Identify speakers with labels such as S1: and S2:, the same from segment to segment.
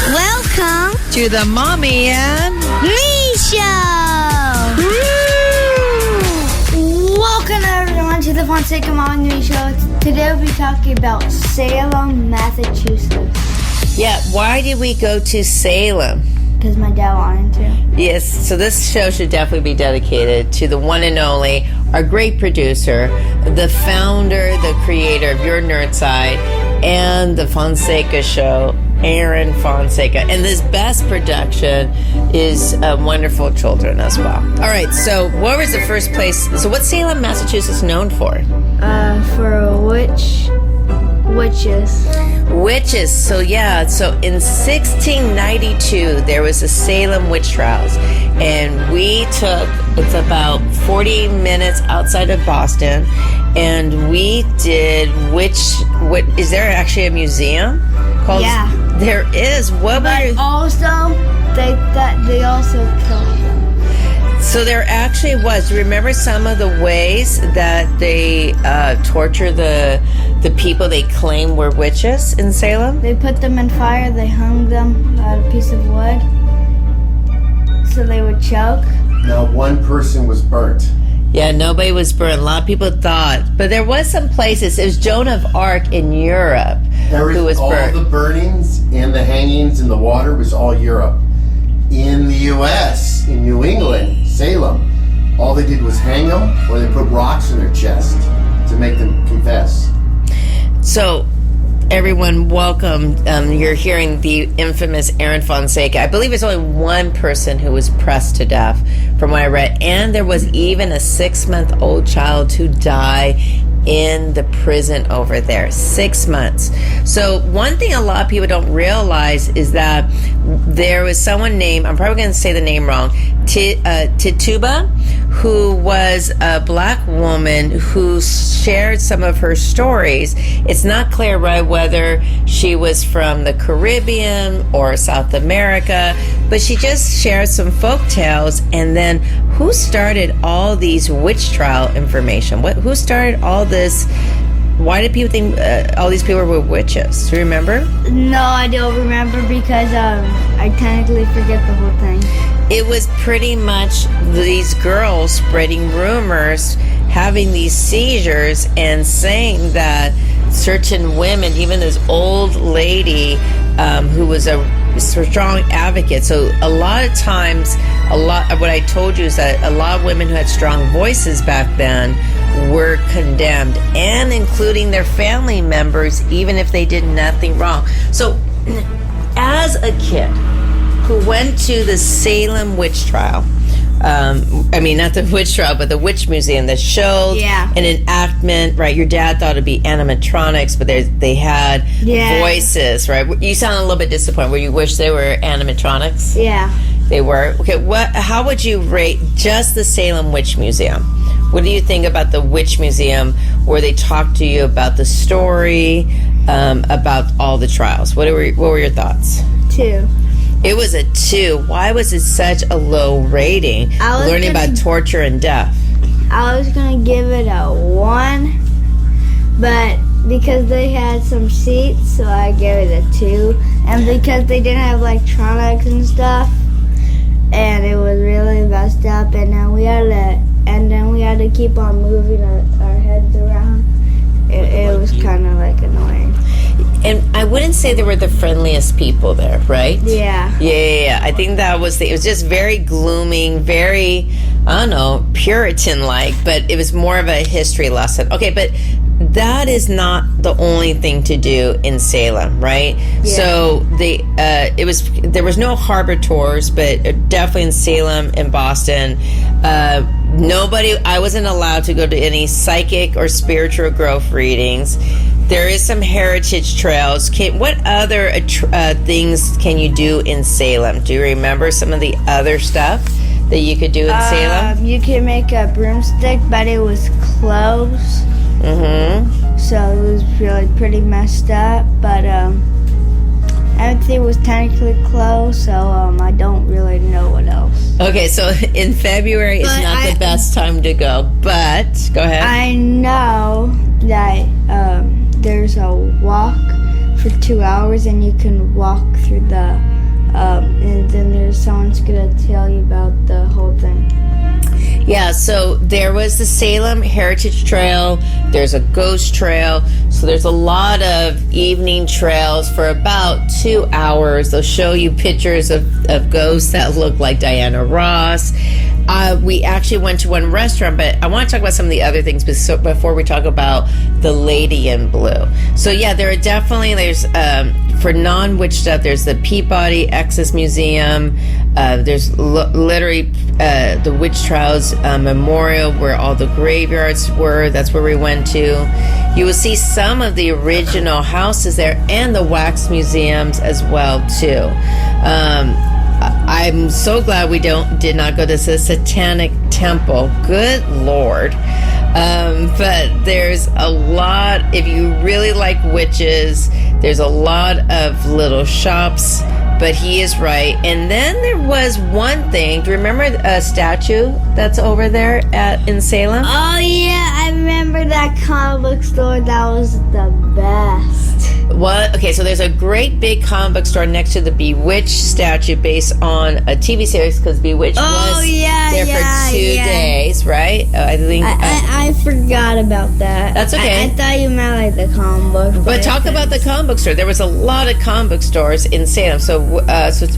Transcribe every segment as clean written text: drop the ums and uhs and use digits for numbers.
S1: Welcome
S2: to the Mommy and
S1: Me Show! Welcome everyone to the Fonseca Mommy and Me Show. Today we'll be talking about Salem, Massachusetts.
S3: Yeah, why did we go to Salem?
S1: Because my dad wanted to.
S3: Yes, so this show should definitely be dedicated to the one and only, our great producer, the founder, the creator of Your Nerd Side, and the Fonseca Show, Aaron Fonseca. And this best production is Wonderful Children as well. All right, so what was the first place? So what's Salem, Massachusetts known for?
S1: For witches.
S3: Witches. So in 1692 there was the Salem witch trials, and it's about 40 minutes outside of Boston, and we did what is there actually a museum called?
S1: Yeah,
S3: there is. What?
S1: But also they also killed them.
S3: So there actually was. Remember some of the ways that they torture the people they claim were witches in Salem?
S1: They put them in fire. They hung them on a piece of wood so they would choke.
S4: Now, one person was burnt.
S3: Yeah, nobody was burned. A lot of people thought. But there was some places. It was Joan of Arc in Europe who was burnt.
S4: All the burnings and the hangings in the water was all Europe. In the U.S., in New England, Salem, all they did was hang them, or they put rocks in their chest to make them confess.
S3: So, everyone, welcome. You're hearing the infamous Aaron Fonseca. I believe it's only one person who was pressed to death, from what I read. And there was even a 6-month-old child who died in the prison over there. 6 months. So one thing a lot of people don't realize is that there was someone named, I'm probably going to say the name wrong, Tituba, who was a black woman who shared some of her stories. It's not clear, right, whether she was from the Caribbean or South America, but she just shared some folk tales. And then who started all these witch trial information? Who started all this? Why did people think all these people were witches? Do you remember?
S1: No, I don't remember because I technically forget the whole thing.
S3: It was pretty much these girls spreading rumors, having these seizures, and saying that certain women, even this old lady who was a strong advocate. So a lot of times, what I told you is that a lot of women who had strong voices back then were condemned, and including their family members, even if they did nothing wrong. So as a kid who went to the Salem witch trial, I mean, not the witch trial, but the witch museum that showed an enactment, right? Your dad thought it'd be animatronics, but they had voices, right? You sound a little bit disappointed. Where you wish they were animatronics?
S1: Yeah.
S3: They were? Okay, how would you rate just the Salem Witch Museum? What do you think about the Witch Museum, where they talked to you about the story, about all the trials? What were your thoughts?
S1: 2.
S3: It was a 2. Why was it such a low rating? Learning about torture and death.
S1: I was going to give it a 1, but because they had some seats, so I gave it a 2. And because they didn't have electronics and stuff, and it was really messed up, and then we had to keep on moving our heads around. It was kind of annoying.
S3: And I wouldn't say they were the friendliest people there, right?
S1: Yeah.
S3: Yeah. I think that was it was just very glooming, very, I don't know, Puritan-like, but it was more of a history lesson. Okay, but that is not the only thing to do in Salem, right? Yeah. So there was no harbor tours, but definitely in Salem and Boston, I wasn't allowed to go to any psychic or spiritual growth readings. There is some heritage trails. What other things can you do in Salem? Do you remember some of the other stuff that you could do in Salem?
S1: You can make a broomstick, but it was closed.
S3: Mm-hmm.
S1: So it was really pretty messed up, but everything was technically closed, so I don't really know what else.
S3: Okay, so in February is not the best time to go, but go ahead.
S1: I know that there's a walk for 2 hours, and you can walk through the, and then there's someone's gonna tell you about the whole thing.
S3: Yeah, so there was the Salem Heritage Trail. There's a ghost trail. So there's a lot of evening trails for about 2 hours. They'll show you pictures of ghosts that look like Diana Ross. We actually went to one restaurant, but I want to talk about some of the other things before we talk about the Lady in Blue. So yeah, there's for non-witch stuff, there's the Peabody Exes Museum. There's literally the Witch Trials Memorial, where all the graveyards were. That's where we went to. You will see some of the original houses there, and the wax museums as well too. I'm so glad we did not go to the Satanic Temple. Good Lord. But there's a lot, if you really like witches, there's a lot of little shops, but he is right. And then there was one thing. Do you remember a statue that's over there in Salem?
S1: Oh yeah, I remember that comic book store. That was the best.
S3: What? Okay, so there's a great big comic book store next to the Bewitched statue, based on a TV series, because Bewitched was there for 2 days, right? I think.
S1: I forgot about that.
S3: That's okay.
S1: I thought you meant like the comic book.
S3: But talk about the comic book store. There was a lot of comic book stores in Salem. So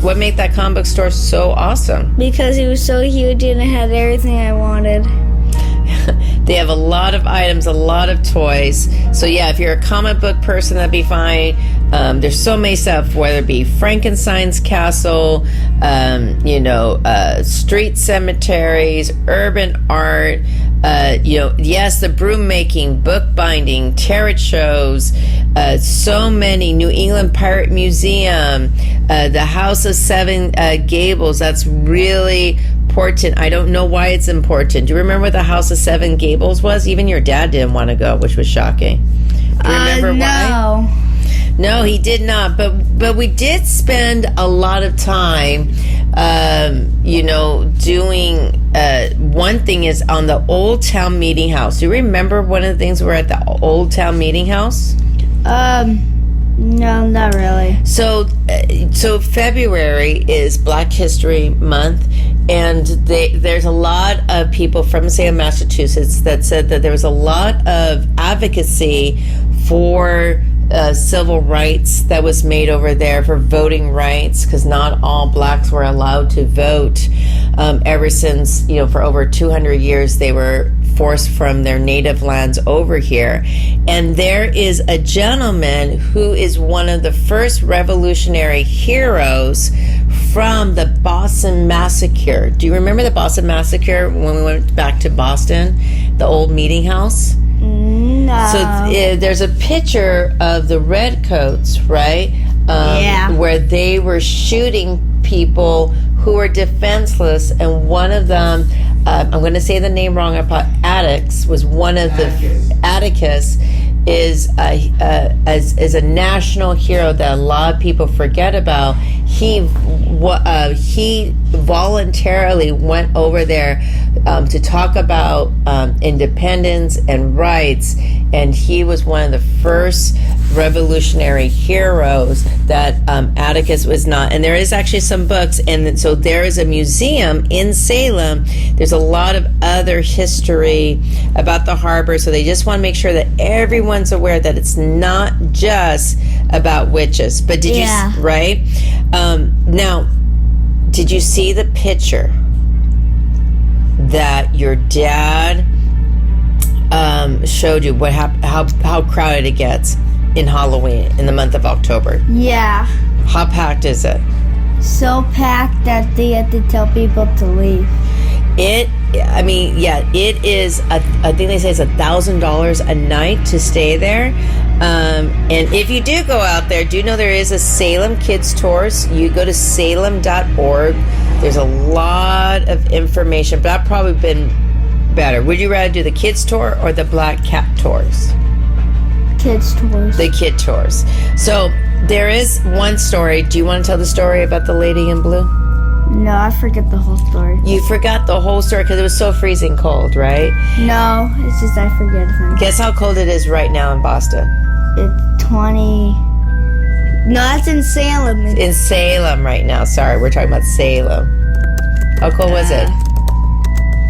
S3: what made that comic book store so awesome?
S1: Because it was so huge and it had everything I wanted.
S3: They have a lot of items, a lot of toys. So yeah, if you're a comic book person, that'd be fine. There's so many stuff, whether it be Frankenstein's castle, street cemeteries, urban art, yes, the broom making, book binding, tarot shows, so many. New England Pirate Museum, the House of Seven Gables. That's really important. I don't know why it's important. Do you remember what the House of Seven Gables was? Even your dad didn't want to go, which was shocking. Do you remember why? No, he did not. But we did spend a lot of time, doing. One thing is on the Old Town Meeting House. Do you remember one of the things we were at the Old Town Meeting House?
S1: No, not really.
S3: So February is Black History Month, and there's a lot of people from Salem, Massachusetts, that said that there was a lot of advocacy for civil rights that was made over there, for voting rights, because not all blacks were allowed to vote. Ever since, for over 200 years, they were forced from their native lands over here. And there is a gentleman who is one of the first revolutionary heroes from the Boston Massacre. Do you remember the Boston Massacre when we went back to Boston, the old meeting house?
S1: No.
S3: So there's a picture of the Redcoats, right? Where they were shooting people who were defenseless, and one of them, I'm going to say the name wrong, Atticus was one of the. Atticus is a national hero that a lot of people forget about. He voluntarily went over there to talk about independence and rights, and he was one of the first revolutionary heroes that Atticus was not. And there is actually some books, and so there is a museum in Salem. There's a lot of other history about the harbor, so they just want to make sure that everyone's aware that it's not just about witches. But did you, right? Now, did you see the picture that your dad showed you? How crowded it gets in Halloween in the month of October?
S1: Yeah.
S3: How packed is it?
S1: So packed that they had to tell people to leave.
S3: It is. I think they say it's $1,000 a night to stay there. And if you do go out there, do know there is a Salem Kids Tours. You go to salem.org. There's a lot of information, but I've probably been better. Would you rather do the Kids Tour or the Black Cat Tours?
S1: Kids Tours.
S3: The Kid Tours. So there is one story. Do you want to tell the story about the Lady in Blue?
S1: No, I forget the whole story.
S3: You forgot the whole story because it was so freezing cold, right?
S1: No, it's just I forget things.
S3: Guess how cold it is right now in Boston?
S1: It's 20. No, that's in Salem.
S3: In Salem right now. Sorry, we're talking about Salem. How cold was it?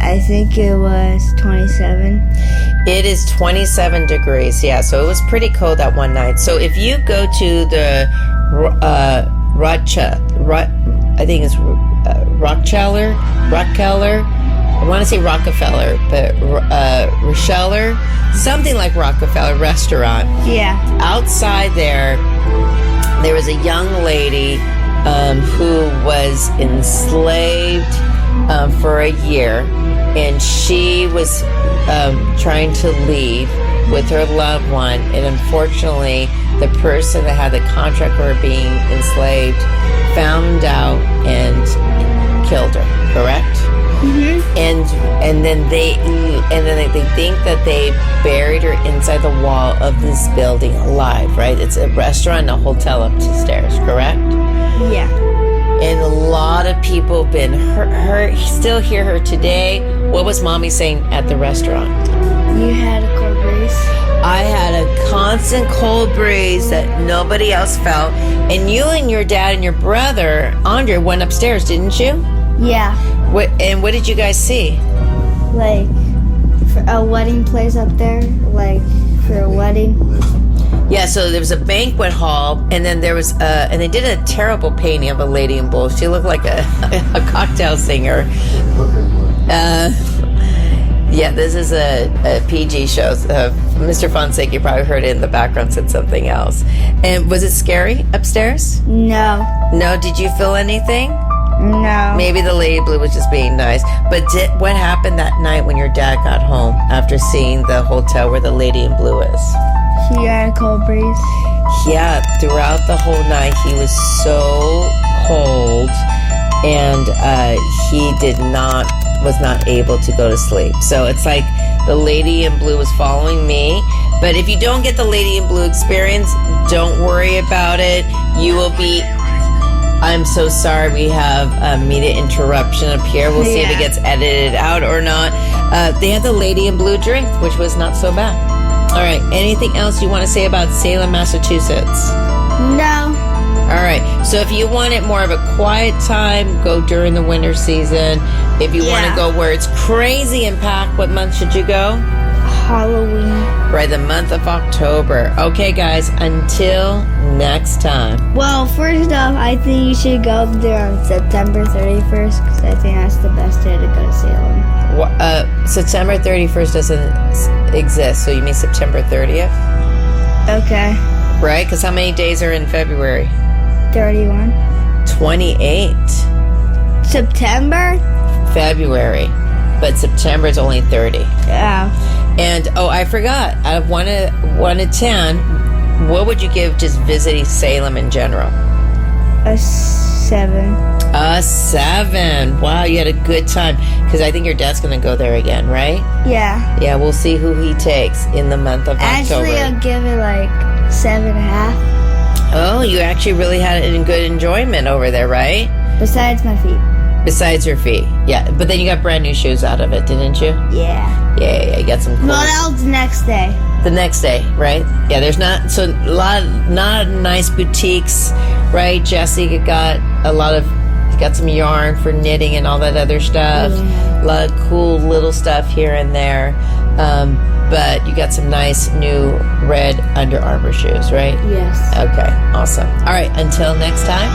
S1: I think it was 27.
S3: It is 27 degrees. Yeah, so it was pretty cold that one night. So if you go to the I think it's Rockefeller. I want to say Rockefeller, but Rocheller, something like Rockefeller restaurant.
S1: Yeah.
S3: Outside there was a young lady who was enslaved for a year, and she was trying to leave with her loved one, and unfortunately the person that had the contract for her being enslaved found out and killed her, correct?
S1: Mm-hmm.
S3: And then they think that they buried her inside the wall of this building alive, right? It's a restaurant and a hotel upstairs, correct?
S1: Yeah.
S3: And a lot of people have been still hear her today. What was Mommy saying at the restaurant?
S1: You had a cold breeze.
S3: I had a constant cold breeze that nobody else felt. And you and your dad and your brother, Andre, went upstairs, didn't you?
S1: Yeah.
S3: What did you guys see?
S1: Like, for a wedding place up there. Like, for a wedding.
S3: Yeah, so there was a banquet hall, and then there was, and they did a terrible painting of a lady in blue. She looked like a cocktail singer. Yeah, this is a PG show. Mr. Fonseca, you probably heard it in the background, said something else. And was it scary upstairs?
S1: No.
S3: No, did you feel anything?
S1: No.
S3: Maybe the lady blue was just being nice. But what happened that night when your dad got home after seeing the hotel where the lady in blue is?
S1: He had a cold breeze.
S3: Yeah, throughout the whole night he was so cold, and he was not able to go to sleep. So it's like the lady in blue was following me. But if you don't get the lady in blue experience, don't worry about it. You will be... I'm so sorry, we have a media interruption up here. We'll see if it gets edited out or not. They had the lady in blue drink, which was not so bad. All right, anything else you want to say about Salem, Massachusetts?
S1: No.
S3: All right, so if you want it more of a quiet time, go during the winter season. If you want to go where it's crazy and packed, what month should you go?
S1: Halloween.
S3: Right, the month of October. Okay, guys, until next time.
S1: Well, first off, I think you should go up there on September 31st, because I think that's the best day to go to Salem.
S3: September 31st doesn't exist, so you mean September 30th?
S1: Okay.
S3: Right, because how many days are in February?
S1: 31.
S3: 28.
S1: September?
S3: February. But September is only 30.
S1: Yeah.
S3: And, I forgot. Out of 1 to 10, what would you give just visiting Salem in general?
S1: A 7.
S3: A 7. Wow, you had a good time. Because I think your dad's going to go there again, right?
S1: Yeah.
S3: Yeah, we'll see who he takes in the month of October.
S1: Actually, I'll give it like 7.5.
S3: Oh, you actually really had a good enjoyment over there, right?
S1: Besides my feet.
S3: Besides your feet. Yeah, but then you got brand new shoes out of it, didn't you?
S1: Yeah.
S3: Yeah, you got some cool...
S1: Well, that was the next day.
S3: The next day, right? Yeah, there's not nice boutiques, right? Jesse got some yarn for knitting and all that other stuff.
S1: Yeah.
S3: A lot of cool little stuff here and there. But you got some nice new red Under Armour shoes, right?
S1: Yes.
S3: Okay, awesome. All right, until next time.